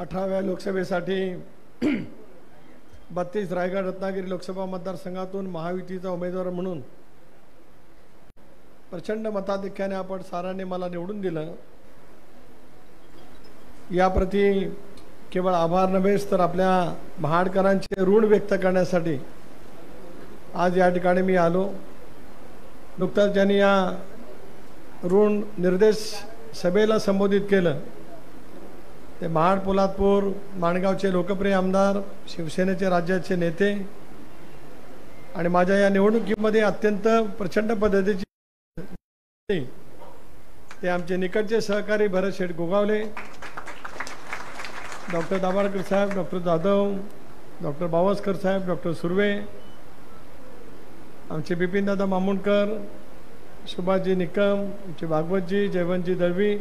18व्या लोकसभेसाठी 32 रायगड रत्नागिरी लोकसभा मतदारसंघातून महायुतीचा उमेदवार म्हणून प्रचंड मताधिक्याने आपण सारांनी मला निवडून दिलं। याप्रती केवळ आभार नव्हेच तर आपल्या महाडकरांचे ऋण व्यक्त करण्यासाठी आज या ठिकाणी मी आलो। नुकताच ज्यांनी या ऋण निर्देश सभेला संबोधित केलं ते महाड पोलादपूर माणगावचे लोकप्रिय आमदार, शिवसेनेचे राज्याचे नेते आणि माझ्या या निवडणुकीमध्ये अत्यंत प्रचंड पद्धतीची ते आमचे निकटचे सहकारी भरत शेठ गोगावले, डॉक्टर दाभोळकर साहेब, डॉक्टर जाधव, डॉक्टर बावस्कर साहेब, डॉक्टर सुर्वे, आमचे बिपिनदादा मामुणकर, सुभाषजी निकम, आमचे भागवतजी, जयवंतजी दळवी,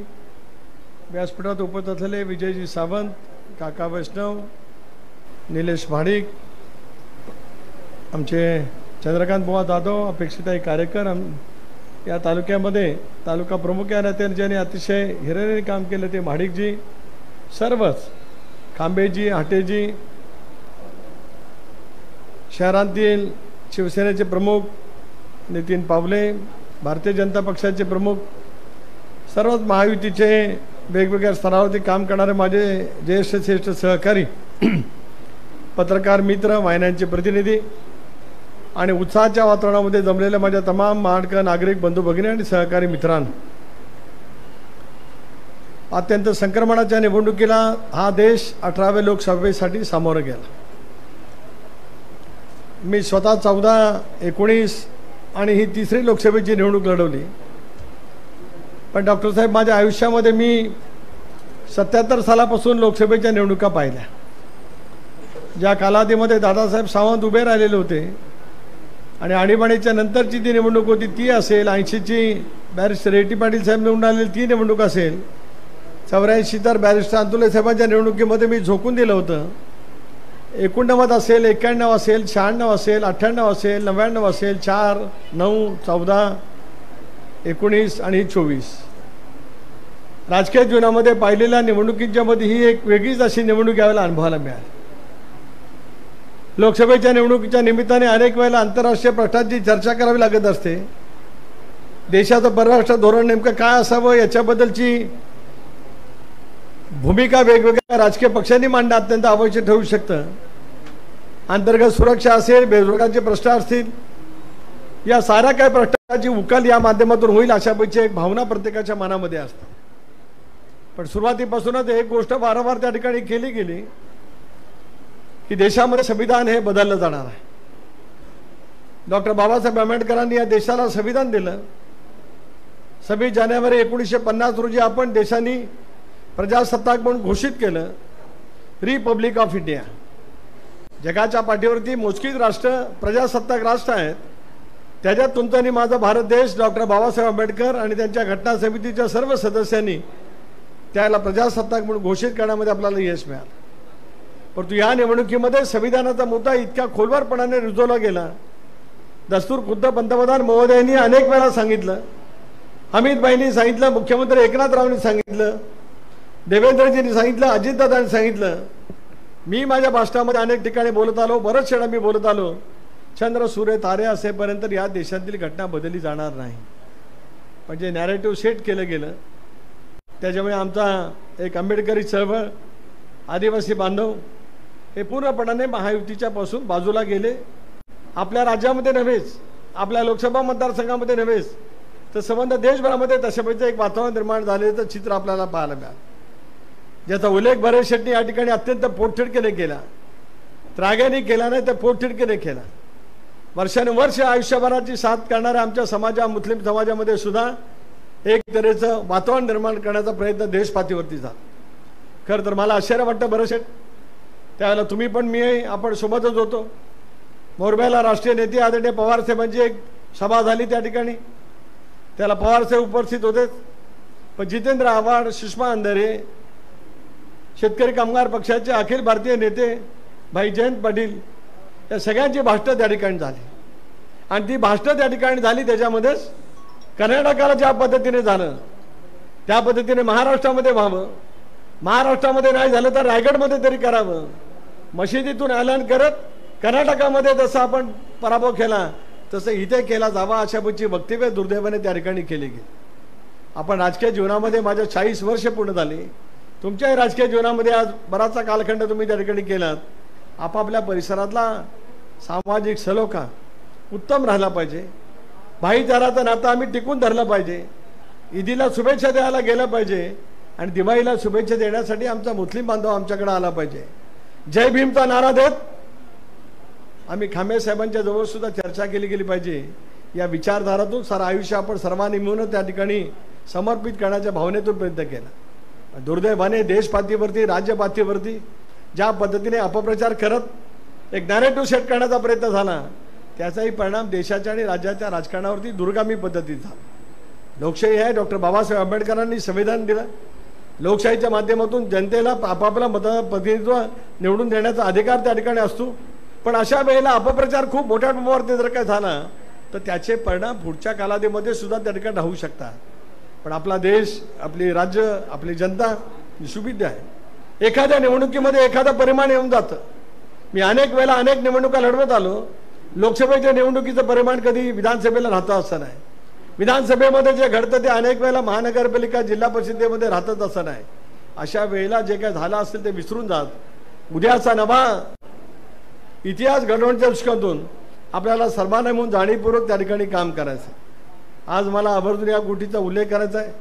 व्यासपीठात उपस्थित असलेले विजयजी सावंत, काका वैष्णव, निलेश भाडिक, आमचे चंद्रकांत बुवा जाधव, अपेक्षिताई कार्यकर, या तालुक्यामध्ये तालुका प्रमुख या नेत्यांनी ज्यांनी अतिशय हिरिरीने काम केलं ते भाडिकजी, सर्वच खांबेजी, हाटेजी, शहरातील शिवसेनेचे प्रमुख नितीन पावले, भारतीय जनता पक्षाचे प्रमुख, सर्वच महायुतीचे वेगवेगळ्या स्तरावरती काम करणारे माझे ज्येष्ठ श्रेष्ठ सहकारी, पत्रकार मित्र, वाहिन्यांचे प्रतिनिधी आणि उत्साहाच्या वातावरणामध्ये जमलेल्या माझ्या तमाम महाडकर नागरिक बंधू भगिनी आणि सहकारी मित्रांनो, अत्यंत संक्रमणाच्या निवडणुकीला हा देश 18व्या लोकसभेसाठी सामोरं गेला। मी स्वतः 14, 19 आणि ही तिसरी लोकसभेची निवडणूक लढवली, पण डॉक्टर साहेब माझ्या आयुष्यामध्ये मी 77 सालापासून लोकसभेच्या निवडणुका पाहिल्या। ज्या कालावधीमध्ये दादासाहेब सावंत उभे राहिलेले होते आणि आणीबाणीच्या नंतरची ती निवडणूक होती ती असेल, 80ची बॅरिस्टर ए टी पाटील साहेब निवडून आलेली ती निवडणूक असेल, 84 तर बॅरिस्टर अंतुले साहेबांच्या निवडणुकीमध्ये मी झोकून दिलं होतं, 89 असेल, 91 असेल, 96 असेल, 98 असेल, 99 असेल, 4, 9, 14, 19 आणि 24 राजकीय जीवनामध्ये पाहिलेल्या निवडणुकीच्या मध्ये ही एक वेगळीच अशी निवडणूक यावेळेला अनुभवायला मिळाली। लोकसभेच्या निवडणुकीच्या निमित्ताने अनेक वेळेला आंतरराष्ट्रीय प्रश्नांची चर्चा करावी लागत असते। देशाचं परराष्ट्र धोरण नेमकं काय असावं याच्याबद्दलची भूमिका वेगवेगळ्या राजकीय पक्षांनी मांडणं अत्यंत आवश्यक ठरू शकतं। अंतर्गत सुरक्षा असेल, बेरोजगारीचे प्रश्न असतील, या साऱ्या काही प्रश्नांची उकल या माध्यमातून होईल अशापैकी एक भावना प्रत्येकाच्या मनामध्ये असते। पण सुरुवातीपासूनच एक गोष्ट वारंवार त्या ठिकाणी केली गेली की देशामध्ये संविधान हे बदललं जाणार आहे। डॉक्टर बाबासाहेब आंबेडकरांनी या देशाला संविधान दिलं। 26 जानेवारी 1950 रोजी आपण देशाने प्रजासत्ताक म्हणून घोषित केलं, रिपब्लिक ऑफ इंडिया। जगाच्या पाठीवरती मोजकीच राष्ट्र प्रजासत्ताक राष्ट्र आहेत, त्याच्यात तुमचा आणि माझा भारत देश डॉक्टर बाबासाहेब आंबेडकर आणि त्यांच्या घटना समितीच्या सर्व सदस्यांनी त्याला प्रजासत्ताक म्हणून घोषित करण्यामध्ये आपल्याला यश मिळालं। परंतु या निवडणुकीमध्ये संविधानाचा मुद्दा इतक्या खोलवरपणाने रुजवला गेला। दस्तूर खुद्द पंतप्रधान महोदयांनी अनेक वेळा सांगितलं, अमितभाईंनी सांगितलं, मुख्यमंत्री एकनाथरावांनी सांगितलं, देवेंद्रजींनी सांगितलं, अजितदादांनी सांगितलं, मी माझ्या भाषणामध्ये अनेक ठिकाणी बोलत आलो, बरेच वेळा मी बोलत आलो, चंद्र सूर्य तारे असेपर्यंत या देशातील घटना बदलली जाणार नाही। पण जे नॅरेटिव्ह सेट केलं गेलं त्याच्यामुळे आमचा एक आंबेडकरी चळवळ, आदिवासी बांधव हे पूर्णपणाने महायुतीच्या पासून बाजूला गेले। आपल्या राज्यामध्ये नव्हेच, आपल्या लोकसभा मतदारसंघामध्ये नव्हेच तर संबंध देशभरामध्ये तशापैकी एक वातावरण निर्माण झालेलं चित्र आपल्याला पाहायला मिळालं, ज्याचा उल्लेख भरत शेट्टी या ठिकाणी अत्यंत पोटतिडकीने केला, त्राग्याने केला नाही तर पोटतिडकीने केला। वर्षानुवर्ष आयुष्यभराची साथ करणाऱ्या आमच्या मुस्लिम समाजामध्ये सुद्धा एक तऱ्हेचं वातावरण निर्माण करण्याचा प्रयत्न देशपातळीवरती झाला। खरं तर मला आश्चर्य वाटतं भरत शेठ, त्यावेळेला तुम्ही पण मी आपण सोबतच होतो। मोरब्याला राष्ट्रीय नेते आदरणीय पवार साहेबांची एक सभा झाली, त्या ठिकाणी त्याला पवार साहेब उपस्थित होते, पण जितेंद्र आव्हाड, सुषमा अंधारे, शेतकरी कामगार पक्षाचे अखिल भारतीय नेते भाई जयंत पाटील या सगळ्यांची भाषणं त्या ठिकाणी झाली आणि ती भाषणं त्या ठिकाणी झाली त्याच्यामध्येच कर्नाटकाला ज्या पद्धतीने झालं त्या पद्धतीने महाराष्ट्रामध्ये व्हावं महाराष्ट्रामध्ये नाही झालं तर रायगडमध्ये तरी करावं. मशिदीतून ऐलान करत कर्नाटकामध्ये जसं आपण पराभव केला तसं इथे केला जावा अशा पद्धतीची वक्तव्य दुर्दैवाने त्या ठिकाणी केली गेली. आपण राजकीय जीवनामध्ये माझ्या 40 वर्ष पूर्ण झाली. तुमच्याही राजकीय जीवनामध्ये आज बराचसा कालखंड तुम्ही त्या ठिकाणी केलात. आपापल्या परिसरातला सामाजिक सलोखा उत्तम राहिला पाहिजे. भाईचाराचं नातं आम्ही टिकून धरलं पाहिजे. ईदीला शुभेच्छा द्यायला गेलं पाहिजे आणि दिवाळीला शुभेच्छा देण्यासाठी आमचा मुस्लिम बांधव आमच्याकडे आला पाहिजे. जय भीमचा नारा देत आम्ही खांबे साहेबांच्या जवळ सुद्धा चर्चा केली गेली पाहिजे. या विचारधारातून सारं आयुष्य आपण सर्वांनी मिळून त्या ठिकाणी समर्पित करण्याच्या भावनेतून प्रयत्न केला. दुर्दैवाने देशपातळीवरती राज्यपातळीवरती ज्या पद्धतीने अपप्रचार करत एक नॅरेटिव्ह सेट करण्याचा प्रयत्न झाला त्याचाही परिणाम देशाच्या आणि राज्याच्या राजकारणावरती दूरगामी पद्धतीत झाला. लोकशाही आहे. डॉक्टर बाबासाहेब आंबेडकरांनी संविधान दिलं. लोकशाहीच्या माध्यमातून जनतेला आपापला मतप्रतिनिधित्व निवडून देण्याचा अधिकार त्या ठिकाणी असतो. पण अशा वेळेला अपप्रचार खूप मोठ्या प्रमाणावरती जर काय झाला तर त्याचे परिणाम पुढच्या कालावधीमध्ये सुद्धा त्या ठिकाणी राहू शकतात. पण आपला देश, आपली राज्य, आपली जनता सुविधा आहे. एखाद्या निवडणुकीमध्ये एखादं परिमाण येऊन जातं. मी अनेक वेळेला अनेक निवडणुका लढवत आलो. लोकसभेच्या निवडणुकीचं परिमाण कधी विधानसभेला राहतं असं नाही. विधानसभेमध्ये जे घडतं ते अनेक वेळेला महानगरपालिका जिल्हा परिषदेमध्ये राहतच असं नाही. अशा वेळेला जे काय झालं असेल ते विसरून जात उद्याचा नवा इतिहास घडवण्याच्या दृष्टिकोनातून आपल्याला सर्वांना म्हणून जाणीवपूर्वक त्या ठिकाणी काम करायचं. आज मला आवर्जून या गोष्टीचा उल्लेख करायचा आहे.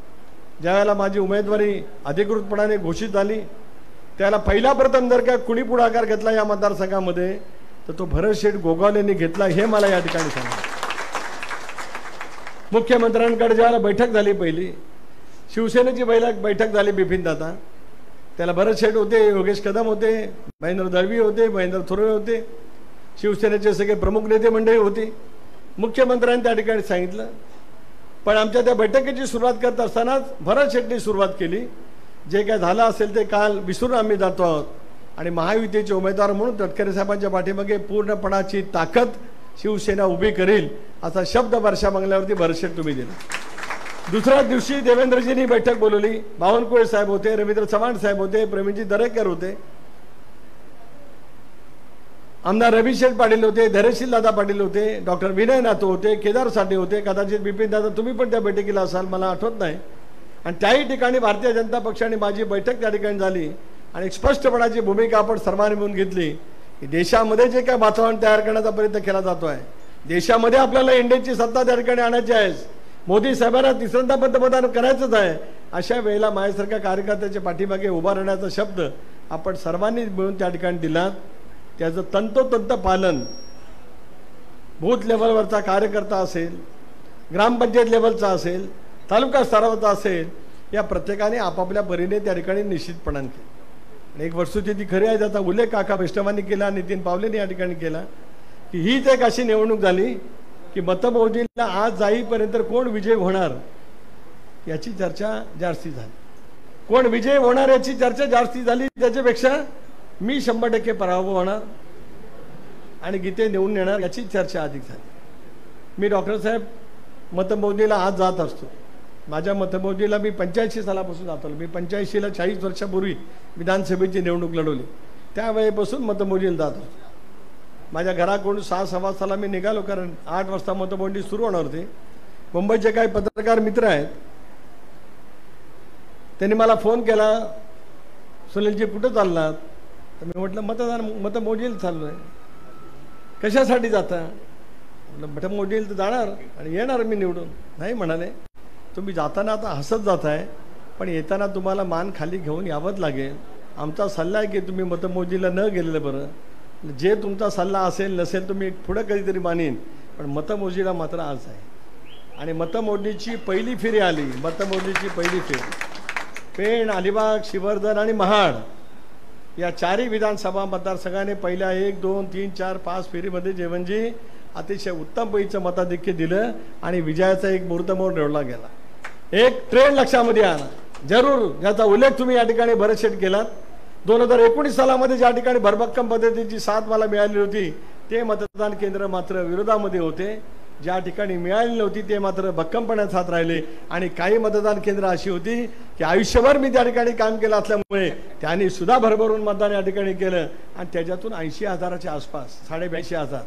ज्यावेळेला माझी उमेदवारी अधिकृतपणाने घोषित झाली त्याला पहिला प्रथम जर काय कुणी पुढाकार घेतला या मतदारसंघामध्ये तर तो भरत शेठ गोगावले यांनी घेतला हे मला या ठिकाणी सांगा. मुख्यमंत्र्यांकडे ज्यावेळेला बैठक झाली पहिली शिवसेनेची बैठक झाली बिपिन दादा त्याला भरत शेठ होते, योगेश कदम होते, महेंद्र दळवी होते, महेंद्र थोरवे होते, शिवसेनेचे सगळे प्रमुख नेते मंडळी होती. मुख्यमंत्र्यांनी त्या ठिकाणी सांगितलं. पण आमच्या त्या बैठकीची सुरुवात करत असतानाच भरत शेठनी सुरुवात केली. जे काय झालं असेल ते काल विसरून आम्ही जातो आहोत आणि महायुतीचे उमेदवार म्हणून तटकरे साहेबांच्या पाठीमागे पूर्णपणाची ताकद शिवसेना उभी करेल असा शब्द वर्षा बंगल्यावरती भरत शेठ तुम्ही दिला. दुसऱ्या दिवशी देवेंद्रजींनी बैठक बोलवली. बावनकुळे साहेब होते, रवींद्र चव्हाण साहेब होते, प्रवीणजी दरेकर होते, आमदार रवी शेठ पाटील होते, धैर्यशील दादा पाटील होते, डॉक्टर विनय नातो होते, केदार साठे होते. कदाचित बिपिन दादा तुम्ही पण त्या बैठकीला असाल मला आठवत नाही. आणि त्याही ठिकाणी भारतीय जनता पक्षाने माझी बैठक त्या ठिकाणी झाली आणि एक स्पष्टपणाची भूमिका आपण सर्वांनी मिळून घेतली की देशामध्ये जे काय वातावरण तयार करण्याचा प्रयत्न केला जातो आहे, देशामध्ये आपल्याला इंडियाची सत्ता त्या ठिकाणी आणायची आहे, मोदी साहेबांना तिसऱ्यांदा पंतप्रधान करायचंच आहे. अशा वेळेला माझ्यासारख्या कार्यकर्त्याच्या पाठीमागे उभा राहण्याचा शब्द आपण सर्वांनी मिळून त्या ठिकाणी दिला. त्याचं तंतोतंत पालन बूथ लेवलवरचा कार्यकर्ता असेल, ग्रामपंचायत लेवलचा असेल, तालुका स्तरावरचा असेल, या प्रत्येकाने आपापल्या परीने त्या ठिकाणी निश्चितपणाने केलं. एक वस्तुस्थिती खरी आहे ज्याचा उल्लेख काका वैष्णवांनी केला, नितीन पावलेंनी या ठिकाणी केला की हीच एक अशी निवडणूक झाली की मतमोजणीला आज जाईपर्यंत कोण विजय होणार याची चर्चा जास्ती झाली. कोण विजय होणार याची चर्चा जास्ती झाली त्याच्यापेक्षा मी 100% पराभव होणार आणि गीते नेऊन नेणार याची चर्चा अधिक झाली. मी डॉक्टर साहेब मतमोजणीला आज जात असतो. माझ्या मतमोजणीला मी 85 सालापासून जातो. मी 85ला 40 वर्षापूर्वी विधानसभेची निवडणूक लढवली. त्यावेळेपासून मतमोजणीला जात असतो. माझ्या घराकडून 6:15 मी निघालो कारण 8 वाजता मतमोजणी सुरू होणार होती. मुंबईचे काही पत्रकार मित्र आहेत त्यांनी मला फोन केला, सुनीलजी कुठं चाललात? तर मी म्हटलं मतमोजणीला चाललो आहे. कशासाठी जाता? म्हटलं मतमोजणीला तर जाणार आणि येणार मी निवडून. नाही म्हणाले, तुम्ही जाताना आता हसत जाताय पण येताना तुम्हाला मान खाली घेऊन यावंच लागेल. आमचा सल्ला आहे की तुम्ही मतमोजणीला न गेलेलं बरं. जे तुमचा सल्ला असेल नसेल तुम्ही पुढं कधीतरी मानेन, पण मतमोजणीला मात्र आज आहे. आणि मतमोजणीची पहिली फेरी आली. मतमोजणीची पहिली फेरी पेण, अलिबाग, श्रीवर्धन आणि महाड या 4ही विधानसभा मतदारसंघाने पहिल्या 1, 2, 3, 4, 5 फेरीमध्ये जेवणजी अतिशय उत्तम पैकीचं मताधिक्य दिलं आणि विजयाचा एक मुहूर्तमोड निवडला गेला. एक ट्रेंड लक्षामध्ये आला जरूर ज्याचा उल्लेख तुम्ही या ठिकाणी भरत शेठ केलात. 2019 सालामध्ये ज्या ठिकाणी भरभक्कम पद्धतीची साथ मला मिळाली होती ते मतदान केंद्र मात्र विरोधामध्ये होते. ज्या ठिकाणी मिळाली नव्हती ते मात्र भक्कमपणे साथ राहिले. आणि काही मतदान केंद्र अशी होती की आयुष्यभर मी त्या ठिकाणी काम केलं असल्यामुळे त्यांनी सुद्धा भरभरून मतदान या ठिकाणी केलं. आणि त्याच्यातून 80,000च्या आसपास 82,500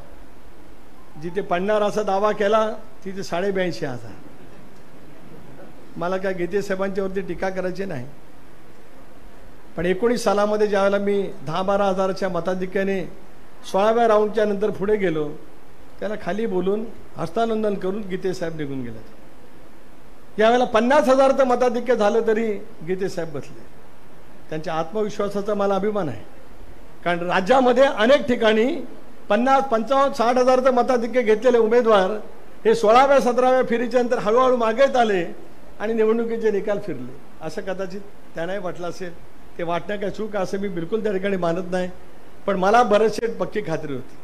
जिथे पडणार असा दावा केला तिथे 82,500. मला काय गीते साहेबांच्यावरती टीका करायची नाही, पण 19 सालामध्ये ज्यावेळेला मी 10-12 हजाराच्या मताधिक्याने 16व्या राऊंडच्या नंतर पुढे गेलो, त्याला खाली बोलून हस्तांदोलन करून गीते साहेब निघून गेले. यावेळेला 50,000चं मताधिक्य झालं तरी गीते साहेब बसले. त्यांच्या आत्मविश्वासाचा मला अभिमान आहे, कारण राज्यामध्ये अनेक ठिकाणी 50, 55, 60,000चं मताधिक्य घेतलेले उमेदवार हे 16व्या 17व्या फेरीच्या नंतर हळूहळू मागेत आले आणि निवडणुकीचे निकाल फिरले. असं कदाचित त्यांनाही वाटलं असेल. ते वाटणं काय चूक असं मी बिलकुल त्या ठिकाणी मानत नाही, पण मला बरेचसे पक्की खात्री होती,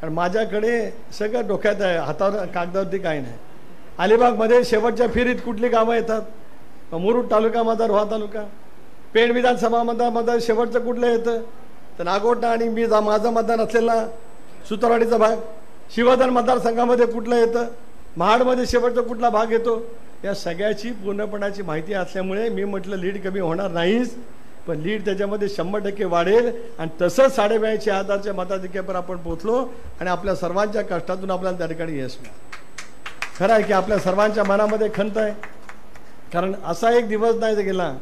कारण माझ्याकडे सगळं डोक्यात आहे, हातावर कागदावरती काही नाही. अलिबागमध्ये शेवटच्या फेरीत कुठली गावं येतात? मुरुड तालुका माझा, रोहा तालुका. पेण विधानसभा मतदार शेवटचं कुठलं येतं? तर नागोठणा आणि मी माझं मतदान असलेला सुतारवाडीचा भाग. शिवधन मतदारसंघामध्ये कुठलं येतं? महाडमध्ये शेवटचा कुठला भाग येतो? या सगळ्याची पूर्णपणाची माहिती असल्यामुळे मी म्हटलं लीड कमी होणार नाहीच, पण लीड त्याच्यामध्ये 100% वाढेल. आणि तसंच 82,500च्या मताधिक्यावर आपण पोहोचलो आणि आपल्या सर्वांच्या कष्टातून आपल्याला त्या ठिकाणी यश मिळालं. खरं आहे की आपल्या सर्वांच्या मनामध्ये खंत आहे, कारण असा एक दिवस नाही गेला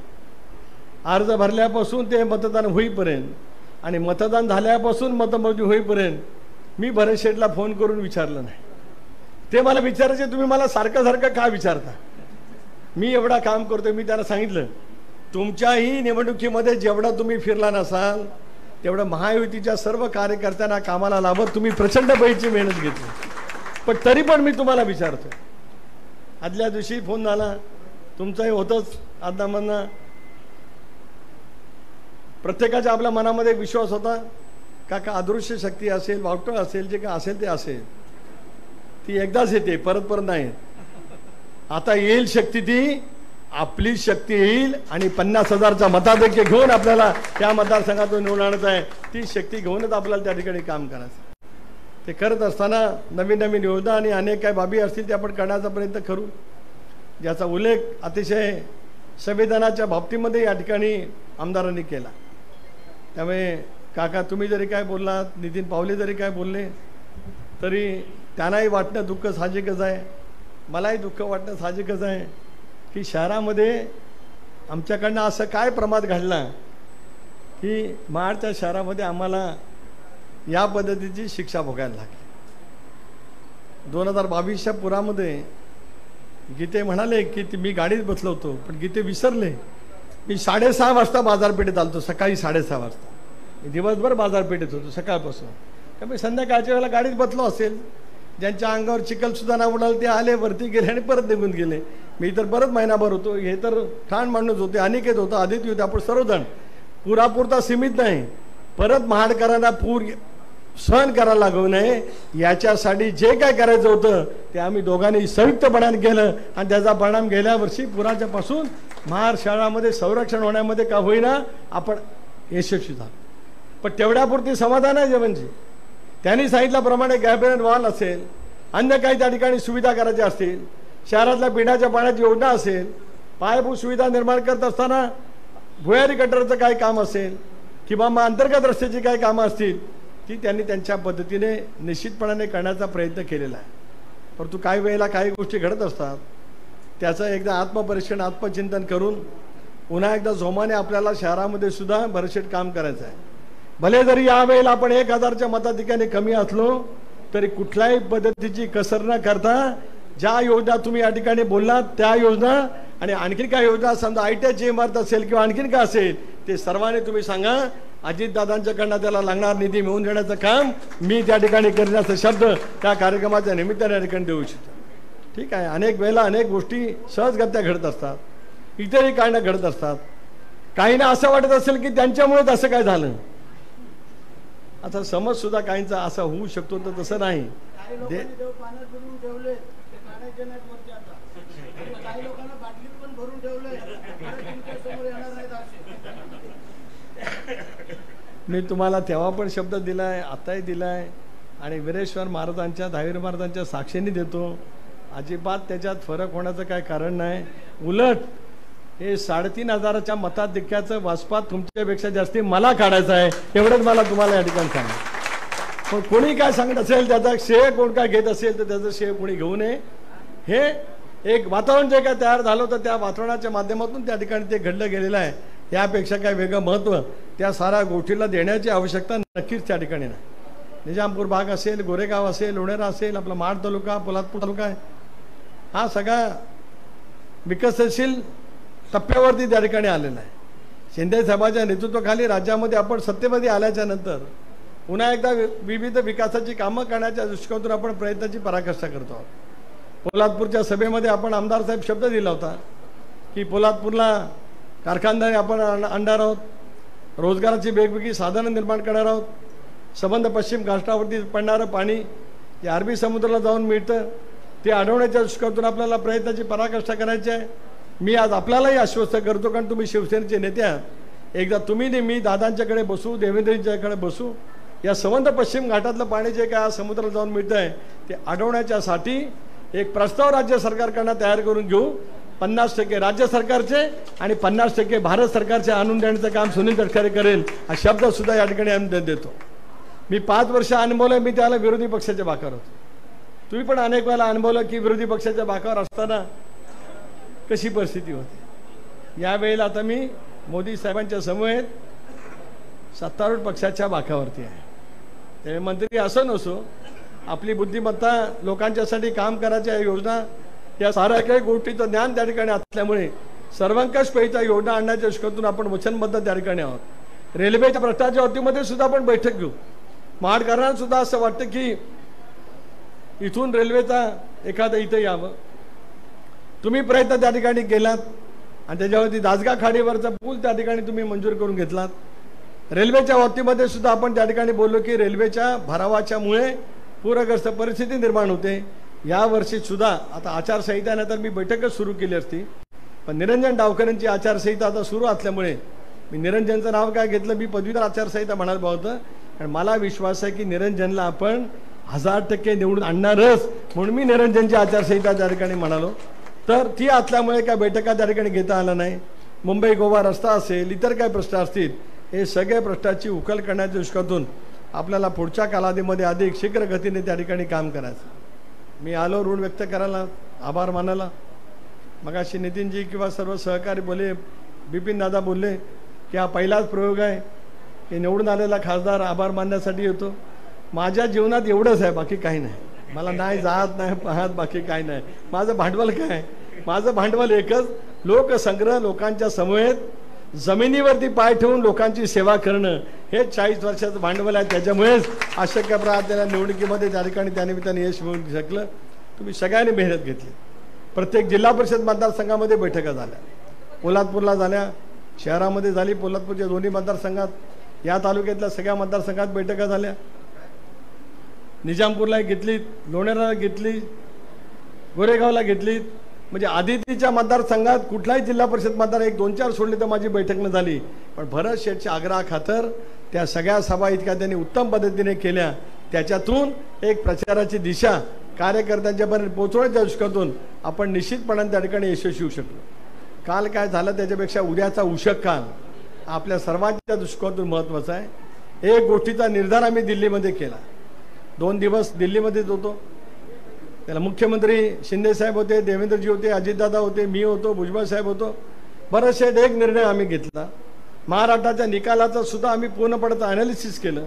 अर्ज भरल्यापासून ते मतदान होईपर्यंत आणि मतदान झाल्यापासून मतमोजणी होईपर्यंत मी भरत शेठला फोन करून विचारलं नाही. ते मला विचारायचे, तुम्ही मला सारखं सारखं का विचारता? मी एवढा काम करतोय. मी त्यांना सांगितलं, तुमच्याही निवडणुकीमध्ये जेवढा तुम्ही फिरला नसाल तेवढं महायुतीच्या सर्व कार्यकर्त्यांना कामाला लावत तुम्ही प्रचंड पैकी मेहनत घेतली, पण तरी पण मी तुम्हाला विचारतो. आदल्या दिवशी फोन झाला, तुमचाही होतच आदनामधनं. प्रत्येकाच्या आपल्या मनामध्ये एक विश्वास होता का अदृश्य शक्ती असेल, वावटळ असेल, जे काय असेल ते असेल, ती एकदाच येते, परत परत नाही. आता येईल शक्ती, ती आपली शक्ती येईल आणि 50,000चा मताधिक्य घेऊन आपल्याला त्या मतदारसंघातून निवडून आणायचं आहे. ती शक्ती घेऊनच आपल्याला त्या ठिकाणी काम करायचं. ते करत असताना नवीन नवीन योजना आणि अनेक काही बाबी असतील ते आपण करण्याचा प्रयत्न करू, ज्याचा उल्लेख अतिशय संविधानाच्या बाबतीमध्ये या ठिकाणी आमदारांनी केला. त्यामुळे काका तुम्ही जरी काय बोललात, नितीन पावले जरी काय बोलले, तरी त्यांनाही वाटणं दुःख साहजिकच आहे, मलाही दुःख वाटणं साहजिकच आहे की शहरामध्ये आमच्याकडनं असं काय प्रमाद घडला की महाडच्या शहरामध्ये आम्हाला या पद्धतीची शिक्षा भोगायला लागली. 2022च्या पुरामध्ये गीते म्हणाले की मी गाडीत बसलो होतो, पण गीते विसरले. मी 6:30 वाजता बाजारपेठेत आलतो, सकाळी 6:30 वाजता. मी दिवसभर बाजारपेठेत होतो सकाळपासून. त्यामुळे संध्याकाळच्या वेळेला गाडीत बसलो असेल. ज्यांच्या अंगावर चिखलसुद्धा ना उडाल ते आले, वरती गेले आणि परत निघून गेले. मी तर परत महिनाभर होतो. हे तर ठाण माणूस होते, अनिकेत होता, आदित्य होते, आपण सर्वजण. पुरापुरता सीमित नाही, परत महाडकरांना पूर सहन करायला लागू नये याच्यासाठी जे काय करायचं होतं ते आम्ही दोघांनी संयुक्तपणाने केलं आणि त्याचा परिणाम गेल्या वर्षी पुराच्या पासून महाड शहरामध्ये संरक्षण होण्यामध्ये का होईना आपण यशस्वी झालो. पण तेवढ्यापुरती समाधान आहे जेवणची. त्यांनी सांगितल्याप्रमाणे गॅबरेट वॉल असेल, अन्य काही त्या ठिकाणी सुविधा करायच्या असतील, शहरातल्या पिण्याच्या पाण्याची योजना असेल, पायाभूत सुविधा निर्माण करत असताना भुयारी गटरचं काय काम असेल किंवा मग अंतर्गत रस्त्याची काही कामं असतील, ती त्यांनी त्यांच्या पद्धतीने निश्चितपणाने करण्याचा प्रयत्न केलेला आहे. परंतु काही वेळेला काही गोष्टी घडत असतात, त्याचं एकदा आत्मपरीक्षण आत्मचिंतन करून पुन्हा एकदा जोमाने आपल्याला शहरामध्ये सुद्धा भरशेट काम करायचं आहे. भले जरी यावेळेला आपण 1000च्या मताधिक्याने कमी असलो तरी कुठल्याही पद्धतीची कसर न करता ज्या योजना तुम्ही या ठिकाणी बोललात त्या योजना आणि आणखीन काय योजना, समजा आयटीआयची इमारत असेल किंवा आणखीन काय असेल, ते सर्वांनी तुम्ही सांगा. अजितदादांच्याकडनं त्याला लागणार निधी मिळवून देण्याचं काम मी त्या ठिकाणी करण्याचा शब्द त्या कार्यक्रमाच्या निमित्ताने या ठिकाणी देऊ इच्छितो. ठीक आहे, अनेक वेळेला अनेक गोष्टी सहजगत्या घडत असतात, इतरही काही ना घडत असतात. काहींना असं वाटत असेल की त्यांच्यामुळेच असं काय झालं. आता समज सुद्धा काहींचा असा होऊ शकतो, तर तसं नाही. मी तुम्हाला तेव्हा पण शब्द दिलाय, आताही दिलाय आणि वीरेश्वर महाराजांच्या दहावीर महाराजांच्या साक्षीने देतो. अजिबात त्याच्यात फरक होण्याचं काय कारण नाही. उलट हे 3,500च्या मताधिक्याचं वासपात तुमच्यापेक्षा जास्ती मला काढायचं आहे, एवढंच मला तुम्हाला या ठिकाणी सांगा. पण कोणी काय सांगत असेल त्याचा श्रेय कोण काय घेत असेल तर त्याचं श्रेय कोणी घेऊ नये. हे एक वातावरण जे काय तयार झालं होतं त्या वातावरणाच्या माध्यमातून त्या ठिकाणी ते घडलं गेलेलं आहे. यापेक्षा काय वेगळं महत्त्व त्या साऱ्या गोष्टीला देण्याची आवश्यकता नक्कीच त्या ठिकाणी नाही. निजामपूर भाग असेल, गोरेगाव असेल, लोणेरा असेल, आपला माड तालुका, पोलादपूर तालुका आहे, हा सगळा विकसनशील टप्प्यावरती त्या ठिकाणी आलेला आहे. शिंदे साहेबांच्या नेतृत्वाखाली राज्यामध्ये आपण सत्तेमध्ये आल्याच्या नंतर पुन्हा एकदा विविध विकासाची कामं करण्याच्या दृष्टिकोनातून आपण प्रयत्नाची पराकाष्ठा करतो आहोत. पोलादपूरच्या सभेमध्ये आपण आमदार साहेब शब्द दिला होता की पोलादपूरला कारखानदारी आपण आणणार आहोत, रोजगाराची वेगवेगळी साधनं निर्माण करणार आहोत, संबंध पश्चिम घाटावरती पडणारं पाणी जे अरबी समुद्राला जाऊन मिळतं ते अडवण्याच्या दृष्टिकोनातून आपल्याला प्रयत्नाची पराकाष्ठा करायची आहे. मी आज आपल्यालाही आश्वस्त करतो, कारण तुम्ही शिवसेनेचे नेते आहात, एकदा तुम्ही मी दादांच्याकडे बसू, देवेंद्रजींच्याकडे बसू, या संबंध पश्चिम घाटातलं पाणी जे काय समुद्राला जाऊन मिळतं आहे ते अडवण्याच्यासाठी एक प्रस्ताव राज्य सरकारकडनं तयार करून घेऊ. 50% राज्य सरकारचे आणि 50% भारत सरकारचे आणून देण्याचं काम सुनील तटकरे करेल, हा शब्द सुद्धा या ठिकाणी आम्ही देतो. मी 5 वर्ष अनुभवलं, मी त्याला विरोधी पक्षाच्या बाकावर होतो. तुम्ही पण अनेक वेळेला अनुभवलं की विरोधी पक्षाच्या बाकावर असताना कशी परिस्थिती होती. यावेळेला आता मी मोदी साहेबांच्या समवेत सत्तारूढ पक्षाच्या बाकावरती आहे. ते मंत्री असं नसो, आपली बुद्धिमत्ता लोकांच्यासाठी काम करायच्या योजना या साऱ्या काही गोष्टीचं ज्ञान त्या ठिकाणी असल्यामुळे सर्वंकष पैसा योजना आणण्याच्या दृष्टीकोनातून आपण वचनबद्ध त्या ठिकाणी आहोत. रेल्वेच्या भ्रष्टाच्या बाबतीमध्ये सुद्धा आपण बैठक घेऊ. महाडकरांना सुद्धा असं वाटतं की इथून रेल्वेचा एखादं इथं यावं. तुम्ही प्रयत्न त्या ठिकाणी केलात आणि त्याच्यावरती दासगा खाडीवरचा पूल त्या ठिकाणी तुम्ही मंजूर करून घेतलात. रेल्वेच्या बाबतीमध्ये सुद्धा आपण त्या ठिकाणी बोललो की रेल्वेच्या भरावाच्यामुळे पूरग्रस्त परिस्थिती निर्माण होते. यावर्षी सुद्धा आता आचारसंहितेनंतर मी बैठकच सुरू केली असती, पण निरंजन डावकरांची आचारसंहिता आता सुरू असल्यामुळे मी निरंजनचं नाव काय घेतलं, मी पदवीधर आचारसंहिता म्हणायला होतं. कारण मला विश्वास आहे की निरंजनला आपण 1000% निवडून आणणारच, म्हणून मी निरंजनची आचारसंहिता त्या ठिकाणी म्हणालो. तर ती असल्यामुळे काय बैठका त्या ठिकाणी घेता आला नाही. मुंबई गोवा रस्ता असेल, इतर काय प्रश्न असतील, हे सगळे प्रश्नाची उकल करण्याच्या दृष्टीकोनातून आपल्याला पुढच्या कालावधीमध्ये अधिक शीघ्र गतीने त्या ठिकाणी काम करायचं. मी आलो ऋण व्यक्त करायला, आभार मानायला. मगाशी नितीनजी किंवा सर्व सहकारी बोलले, बिपिन दादा बोलले की हा पहिलाच प्रयोग आहे की निवडून आलेला खासदार आभार मानण्यासाठी येतो. माझ्या जीवनात एवढंच आहे, बाकी काही नाही. मला नाही जात नाही पाहत, बाकी काही नाही. माझं भांडवल काय, माझं भांडवल एकच, लोकसंग्रह, लोकांच्या समवेत जमिनीवरती पाय ठेवून लोकांची सेवा करणं, हे 40 वर्षाचं भांडवल आहे. त्याच्यामुळेच अशक्य प्रयत्नाला निवडणुकीमध्ये त्या ठिकाणी त्यानिमित्ताने यश मिळू शकलं. तुम्ही सगळ्यांनी मेहनत घेतली. प्रत्येक जिल्हा परिषद मतदारसंघामध्ये बैठका झाल्या, पोलादपूरला झाल्या, शहरामध्ये झाली, पोलादपूरच्या दोन्ही मतदारसंघात, या तालुक्यातल्या सगळ्या मतदारसंघात बैठका झाल्या. निजामपूरला घेतली, लोणेराला घेतली, गोरेगावला घेतली. म्हणजे आदितीच्या मतदारसंघात कुठलाही जिल्हा परिषद मतदार 1-2-4 सोडले तर माझी बैठक न झाली. पण भरत शेठच्या आग्रहाखातर त्या सगळ्या सभा इतक्या त्यांनी उत्तम पद्धतीने केल्या. त्याच्यातून एक प्रचाराची दिशा कार्यकर्त्यांच्यापर्यंत पोहोचवण्याच्या दृष्टीकोनातून आपण निश्चितपणाने त्या ठिकाणी यशस्वी होऊ शकलो. काल काय झालं त्याच्यापेक्षा उद्याचा उषक काल आपल्या सर्वांच्या दृष्टिकोनातून महत्त्वाचा आहे. एक गोष्टीचा निर्धार आम्ही दिल्लीमध्ये केला. 2 दिवस दिल्लीमध्येच होतो. त्याला मुख्यमंत्री शिंदे साहेब होते, देवेंद्रजी होते, अजितदादा होते, मी होतो, भुजबळ साहेब होतो. बरेचसे एक निर्णय आम्ही घेतला. महाराष्ट्राच्या निकालाचा सुद्धा आम्ही पूर्णपणे अनालिसिस केलं.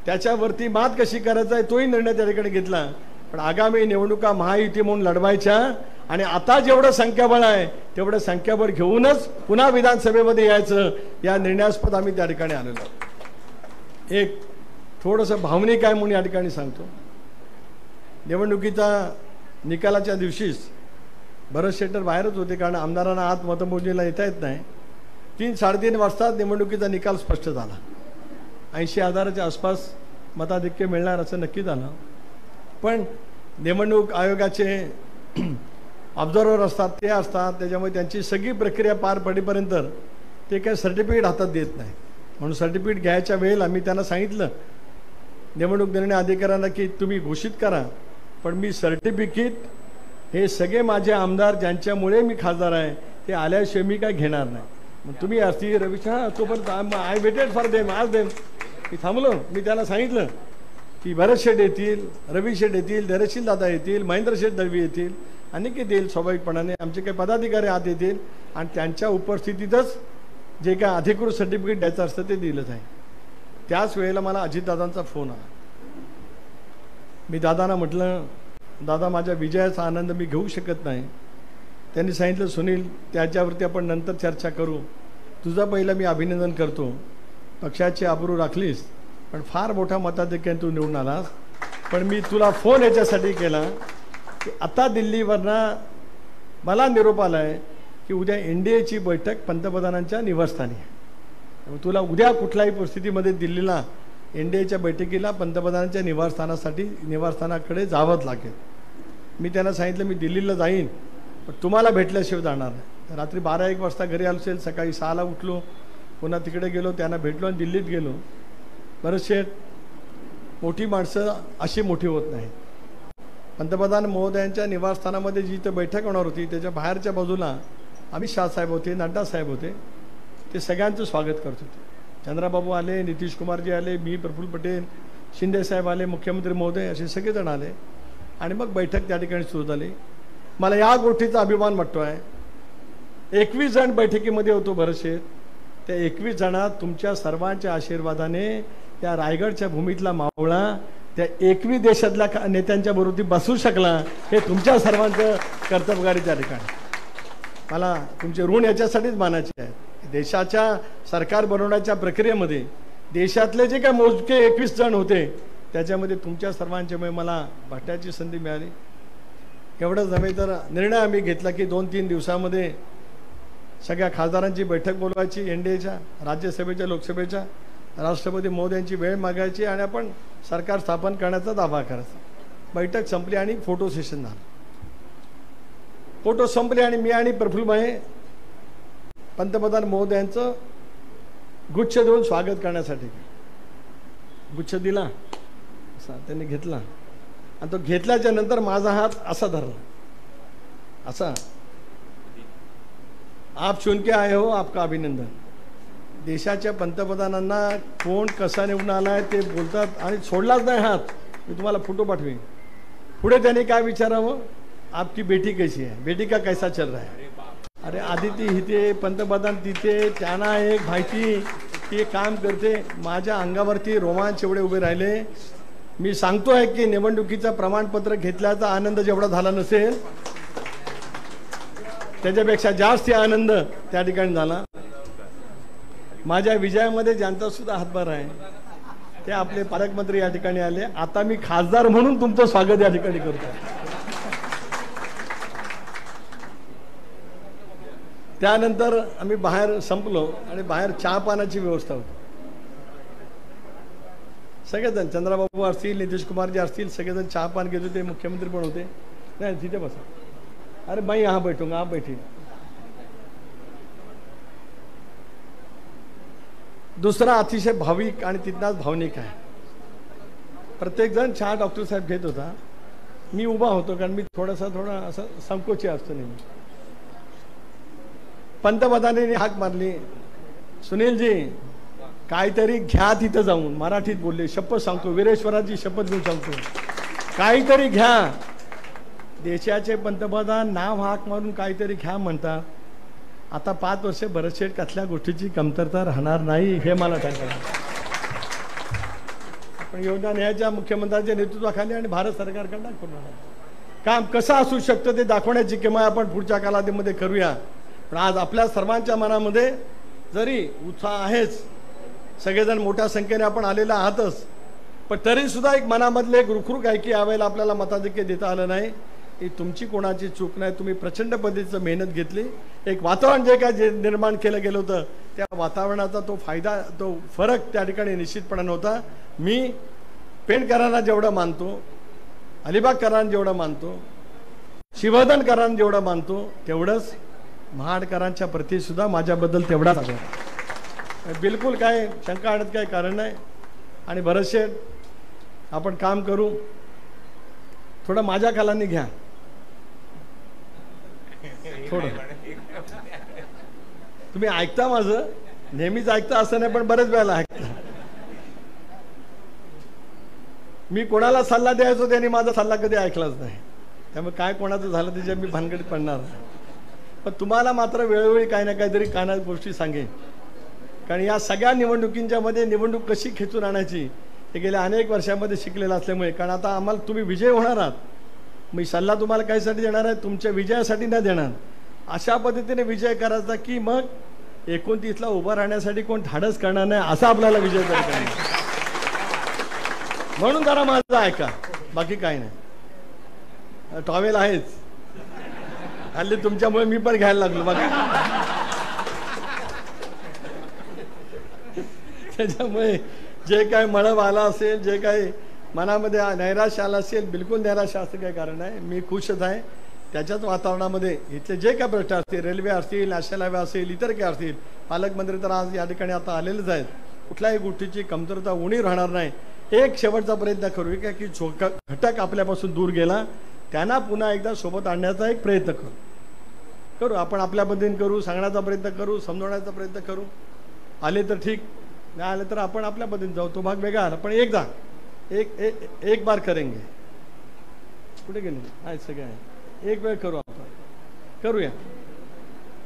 त्याच्यावरती मात कशी करायचा आहे तोही निर्णय त्या ठिकाणी घेतला. पण आगामी निवडणुका महायुती म्हणून लढवायच्या आणि आता जेवढं संख्याबळ आहे तेवढं संख्याबळ घेऊनच पुन्हा विधानसभेमध्ये यायचं, या निर्णयास्पद आम्ही त्या ठिकाणी आलेलो. एक थोडंसं भावनिक आहे म्हणून या ठिकाणी सांगतो. निवडणुकीच्या निकालाच्या दिवशीच भरत शेट्टर बाहेरच होते, कारण आमदारांना आत मतमोजणीला येता येत नाही. 3-3:30 वाजता निवडणुकीचा निकाल स्पष्ट झाला. 80,000च्या आसपास मताधिक्य मिळणार असं नक्की झालं. पण निवडणूक आयोगाचे ऑब्झर्वर असतात, ते असतात, त्याच्यामुळे त्यांची सगळी प्रक्रिया पार पडेपर्यंत ते काही सर्टिफिकेट हातात देत नाही. म्हणून सर्टिफिकेट घ्यायच्या वेळेला मी त्यांना सांगितलं निवडणूक निर्णय अधिकाऱ्यांना की तुम्ही घोषित करा, पण मी सर्टिफिकेट हे सगळे माझे आमदार ज्यांच्यामुळे मी खासदार आहे ते आल्याशिवाय मी काय घेणार नाही. मग तुम्ही असती रविशा तोपर्यंत आय वेटेड फॉर देम आज देम मी थांबलो. मी त्याला सांगितलं की भरत शेठ येतील, रवी शेठ येतील, धैर्यशील दादा येतील, महेंद्र शेठ दळवी येतील, अनेक येतील स्वाभाविकपणाने, आमचे काही पदाधिकारी आत येतील आणि त्यांच्या उपस्थितीतच जे काय अधिकृत सर्टिफिकेट द्यायचं असतं ते दिलं जाईल. त्याच वेळेला मला अजितदादांचा फोन आला. मी दादांना म्हटलं, दादा माझ्या विजयाचा आनंद मी घेऊ शकत नाही. त्यांनी सांगितलं, सुनील त्याच्यावरती आपण नंतर चर्चा करू, तुझा पहिला मी अभिनंदन करतो, पक्षाची आबरू राखलीस, पण फार मोठ्या मताधिक्याने तू निवडून आलास. पण मी तुला फोन याच्यासाठी केला की आता दिल्लीवरनं मला निरोप आला आहे की उद्या NDAची बैठक पंतप्रधानांच्या निवासस्थानी आहे. तुला उद्या कुठल्याही परिस्थितीमध्ये दिल्लीला NDAच्या बैठकीला पंतप्रधानांच्या निवासस्थानाकडे जावंच लागेल. मी त्यांना सांगितलं मी दिल्लीला जाईन, पण तुम्हाला भेटल्याशिवाय जाणार नाही. रात्री 12-1 वाजता घरी आलो असेल, सकाळी 6ला उठलो, पुन्हा तिकडे गेलो, त्यांना भेटलो आणि दिल्लीत गेलो. भरत शेठ, मोठी माणसं अशी मोठी होत नाही. पंतप्रधान महोदयांच्या निवासस्थानामध्ये जी इथं बैठक होणार होती त्याच्या बाहेरच्या बाजूला अमित शाह साहेब होते, नड्डा साहेब होते, ते सगळ्यांचं स्वागत करत होते. चंद्राबाबू आले, नितीश कुमारजी आले, मी प्रफुल्ल पटेल, शिंदे साहेब आले, मुख्यमंत्री महोदय असे सगळेजण आले आणि मग बैठक त्या ठिकाणी सुरू झाली. मला या गोष्टीचा अभिमान वाटतो आहे. 21 जण बैठकीमध्ये होतो भरत शेठ. त्या 21 जणात तुमच्या सर्वांच्या आशीर्वादाने त्या रायगडच्या भूमीतला मावळा त्या 21 देशातल्या नेत्यांच्या बरोबर बसू शकला, हे तुमच्या सर्वांचं कर्तव्यकारी त्या ठिकाणी. मला तुमचे ऋण याच्यासाठीच मानायचे आहे. देशाच्या सरकार बनवण्याच्या प्रक्रियेमध्ये देशातले जे काय मोजके 21 जण होते त्याच्यामध्ये तुमच्या सर्वांच्यामुळे मला भेटण्याची संधी मिळाली. एवढंच नव्हे तर निर्णय आम्ही घेतला की 2-3 दिवसामध्ये सगळ्या खासदारांची बैठक बोलवायची, NDAच्या, राज्यसभेच्या, लोकसभेच्या, राष्ट्रपती महोदयांची वेळ मागायची आणि आपण सरकार स्थापन करण्याचा दावा करायचा. बैठक संपली आणि फोटो सेशन झालं. फोटो संपले आणि मी आणि प्रफुल्लभाई पंतप्रधान महोदयांचं गुच्छ देऊन स्वागत करण्यासाठी गुच्छ दिला. असा त्यांनी घेतला आणि तो घेतल्याच्या नंतर माझा हात असा धरला, असा, आप चुन के आए हो, आपका अभिनंदन. देशाच्या पंतप्रधानांना कोण कसा निवडून आलाय ते बोलतात आणि सोडलाच नाही हात. मी तुम्हाला फोटो पाठवेन. पुढे त्यांनी काय विचारावं, आपकी बेटी कैसी है, बेटी का कैसा चल रहा है. अरे आदिती हिते, पंतप्रधान तिथे, त्यांना एक माहिती की काम करते. माझ्या अंगावरती रोमांच एवढे उभे राहिले. मी सांगतोय की निवडणुकीचं प्रमाणपत्र घेतल्याचा आनंद जेवढा झाला नसेल त्याच्यापेक्षा जास्त आनंद त्या ठिकाणी झाला. माझ्या विजयामध्ये ज्यांचा सुद्धा हातभार आहे ते आपले पालकमंत्री या ठिकाणी आले. आता मी खासदार म्हणून तुमचं स्वागत या ठिकाणी करतो. त्यानंतर आम्ही बाहेर संपलो आणि बाहेर चहा पाण्याची व्यवस्था होती. सगळेजण, चंद्राबाबू असतील, नितीश कुमारजी असतील, सगळेजण चहा पान घेत होते. मुख्यमंत्री पण होते. नाही तिथे बसा, अरे मैं यहाँ बैठूंगा, आप बैठिए. दुसरा अतिशय भाविक आणि तिथनाच भावनिक आहे. प्रत्येक जण चहा डॉक्टर साहेब घेत होता. मी उभा होतो कारण मी थोडा असं संकोची असतो नेहमी. पंतप्रधानांनी हाक मारली, सुनीलजी काहीतरी घ्या तिथं जाऊन. मराठीत बोलले, शपथ सांगतो, वीरेश्वराची शपथ घेऊन सांगतो, काहीतरी घ्या. देशाचे पंतप्रधान नाव हाक मारून काहीतरी घ्या म्हणतात. आता 5 वर्ष भरत शेठ कसल्या गोष्टीची कमतरता राहणार नाही हे मला सांगायचं. आपण योगदान याच्या मुख्यमंत्र्यांच्या नेतृत्वाखाली आणि भारत सरकारकडनं करून काम कसं असू शकतं ते दाखवण्याची किंमत आपण पुढच्या कालावधीमध्ये करूया. पण आज आपल्या सर्वांच्या मनामध्ये जरी उत्साह आहेच, सगळेजण मोठ्या संख्येने आपण आलेला आहातच, पण तरी सुद्धा एक मनामधले एक रुखरुख आहे की यावेळेला आपल्याला मताधिक्य देता आलं नाही. ही तुमची कोणाची चूक नाही. तुम्ही प्रचंड पद्धतीचं मेहनत घेतली. एक वातावरण जे काय जे निर्माण केलं गेलं होतं त्या वातावरणाचा तो फायदा, तो फरक त्या ठिकाणी निश्चितपणे होता. मी पेणकरांना जेवढं मानतो, अलिबागकरांना जेवढं मानतो, शिवधनकरांना जेवढं मानतो, तेवढंच महाडकरांच्या प्रती सुद्धा माझ्याबद्दल तेवढाच आहे. बिलकुल काय शंका आणत काही कारण नाही. आणि भरत शेठ, आपण काम करू. थोडं माझ्या कालांनी घ्या, थोडं तुम्ही ऐकता, माझं नेहमीच ऐकता असं नाही, पण बरेच वेळेला ऐकता. मी कोणाला सल्ला द्यायचो त्यांनी माझा सल्ला कधी ऐकलाच नाही, त्यामुळे काय कोणाचं झालं त्याच्या मी भानगडीत पडणार नाही. पण तुम्हाला मात्र वेळोवेळी काही ना काहीतरी कानात गोष्टी सांगेन, कारण या सगळ्या निवडणुकींच्या मध्ये निवडणूक कशी खेचून आणायची हे गेल्या अनेक वर्षामध्ये शिकलेलं असल्यामुळे, कारण आता आम्हाला तुम्ही विजय होणार आहात, मी सल्ला तुम्हाला काहीसाठी देणार आहे, तुमच्या विजयासाठी न देणार. अशा पद्धतीने विजय करायचा की मग 29ला उभं राहण्यासाठी कोण धाडस करणार नाही, असा आपल्याला विजय करायचा. म्हणून जरा माझं ऐका, बाकी काही नाही. टॉवेल आहेच हल्ली, तुमच्यामुळे मी पण घ्यायला लागलो बघा. त्याच्यामुळे जे काय मळब आला असेल, जे काही मनामध्ये नैराश्य आला असेल, बिलकुल नैराश्य असं काही कारण नाही. मी खुशच आहे. त्याच्याच वातावरणामध्ये इथले जे काय प्रश्न असतील, रेल्वे असतील, नॅशनल हायवे असेल, इतर काय असतील, पालकमंत्री तर आज या ठिकाणी आता आलेलेच आहेत. कुठल्याही गोष्टीची कमतरता उणीव राहणार नाही. एक शेवटचा प्रयत्न करूया की जो घटक आपल्यापासून दूर गेला त्यांना पुन्हा एकदा सोबत आणण्याचा एक प्रयत्न करू. आपण आपल्या पद्धतीने करू, सांगण्याचा प्रयत्न करू, समजवण्याचा प्रयत्न करू. आले तर ठीक, नाही आले तर आपण आपल्या पद्धतीने जाऊ, तो भाग वेगळा. पण एकदा एक बार करेंगे. कुठे गेले आहे सगळे आहे, एक वेळ करू, आपण करूया.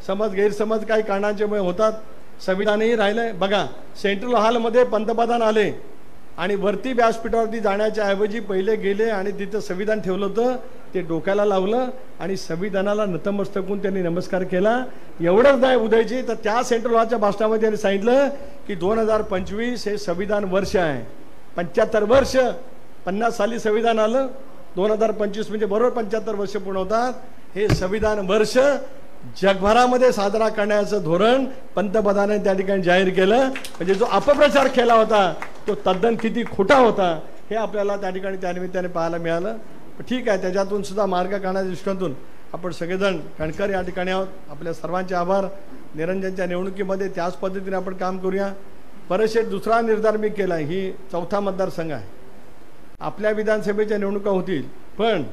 समज गैरसमज काही कारणांच्यामुळे होतात, संविधानही राहिलंय बघा. सेंट्रल हॉलमध्ये पंतप्रधान आले आणि वरती व्यासपीठावरती जाण्याच्या ऐवजी पहिले गेले आणि तिथं संविधान ठेवलं होतं, ते डोक्याला लावलं आणि संविधानाला नतमस्तक होऊन त्यांनी नमस्कार केला. एवढंच नाही उदयजी, तर त्या सेंट्रल हॉलच्या भाषणामध्ये त्यांनी सांगितलं की 2025 हे संविधान वर्ष आहे. 75 वर्ष, 50 साली संविधान आलं, 2025 म्हणजे बरोबर 75 वर्ष पूर्ण होतात. हे संविधान वर्ष जगभरामध्ये साजरा करण्याचं धोरण पंतप्रधानांनी त्या ठिकाणी जाहीर केलं. म्हणजे जो अपप्रचार केला होता तो तद्दन किती खोटा होता हे आपल्याला त्या ठिकाणी त्यानिमित्ताने पाहायला मिळालं. ठीक आहे, त्याच्यातून सुद्धा मार्ग काढण्याच्या दृष्टीतून आपण सगळेजण कणकर या ठिकाणी आहोत. आपल्या सर्वांचे आभार. निरंजनच्या निवडणुकीमध्ये त्याच पद्धतीने आपण काम करूया. बरेचसे दुसरा निर्धार मी केला, ही 4था मतदारसंघ आहे. आपल्या विधानसभेच्या निवडणुका होतील, पण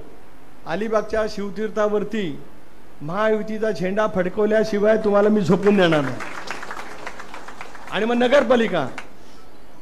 अलिबागच्या शिवतीर्थावरती महायुतीचा झेंडा फडकवल्याशिवाय तुम्हाला मी झोपून देणार नाही. आणि मग नगरपालिका,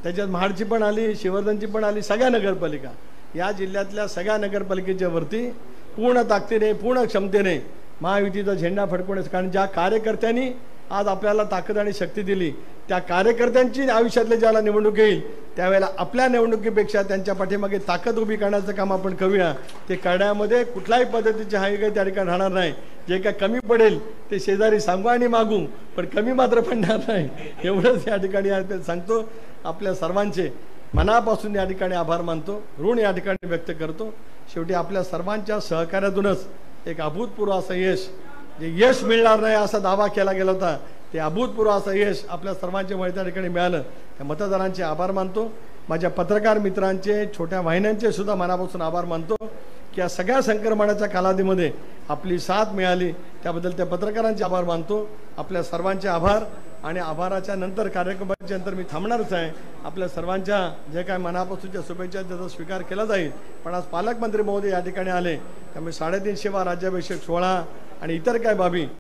त्याच्यात महाडची पण आली, शिवर्धनची पण आली, सगळ्या नगरपालिका, या जिल्ह्यातल्या सगळ्या नगरपालिकेच्या वरती पूर्ण ताकदीने, पूर्ण क्षमतेने महायुतीचा झेंडा फडकवण्याचं. कारण ज्या कार्यकर्त्यांनी आज आपल्याला ताकद आणि शक्ती दिली, त्या कार्यकर्त्यांची आयुष्यातले ज्याला निवडणूक येईल त्यावेळेला आपल्या निवडणुकीपेक्षा त्यांच्या पाठीमागे ताकद उभी करण्याचं काम आपण करूया. ते करण्यामध्ये कुठल्याही पद्धतीचे हाही काही त्या ठिकाणी राहणार नाही. जे काय कमी पडेल ते शेजारी सांगू आणि मागू, पण कमी मात्र पडणार नाही, एवढंच या ठिकाणी सांगतो. आपल्या सर्वांचे मनापासून या ठिकाणी आभार मानतो, ऋण या ठिकाणी व्यक्त करतो. शेवटी आपल्या सर्वांच्या सहकार्यातूनच एक अभूतपूर्व असं यश, जे यश मिळणार नाही असा दावा केला गेला होता, ते अभूतपूर्व असं यश आपल्या सर्वांच्या त्या ठिकाणी मिळालं. त्या मतदारांचे आभार मानतो. माझ्या पत्रकार मित्रांचे, छोट्या वाहिन्यांचे सुद्धा मनापासून आभार मानतो की या सगळ्या संक्रमणाच्या कालावधीमध्ये आपली साथ मिळाली, त्याबद्दल त्या पत्रकारांचे आभार मानतो. आपल्या सर्वांचे आभार. आणि आभाराच्या नंतर, कार्यक्रमाच्या नंतर मी थांबणारच आहे. आपल्या सर्वांच्या जे काय मनापासूनच्या शुभेच्छा त्याचा स्वीकार केला जाईल. पण आज पालकमंत्री महोदय या ठिकाणी आले, त्यामुळे 350वा राज्याभिषेक सोहळा आणि इतर काय बाबी